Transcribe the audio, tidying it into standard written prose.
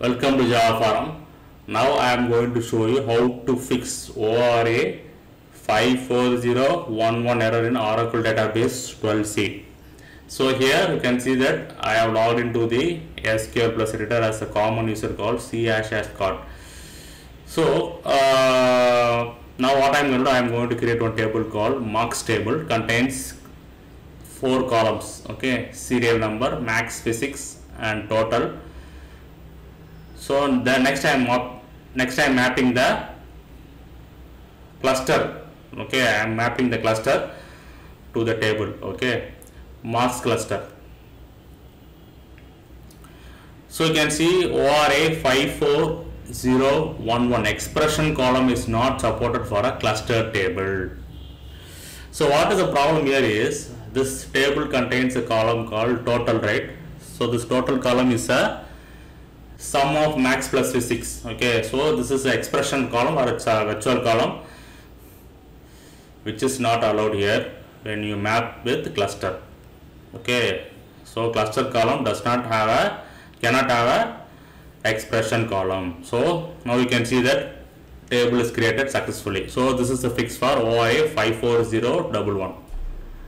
Welcome to Java Forum. Now I am going to show you how to fix ORA-54011 error in Oracle database 12c. So here you can see that I have logged into the SQL Plus editor as a common user called c#card. So now what I am going to do, I am going to create one table called marks table, contains 4 columns, okay, serial number, max, physics and total. So the next I am mapping the cluster, okay, I am mapping the cluster to the table, okay, marks cluster. So you can see ORA-54011 expression column is not supported for a cluster table. So what is the problem here is this table contains a column called total, right? So this total column is a sum of max plus physics, okay. So this is an expression column or it's a virtual column which is not allowed here when you map with cluster, okay. So cluster column cannot have a expression column. So now you can see that table is created successfully. So this is the fix for ORA-54011.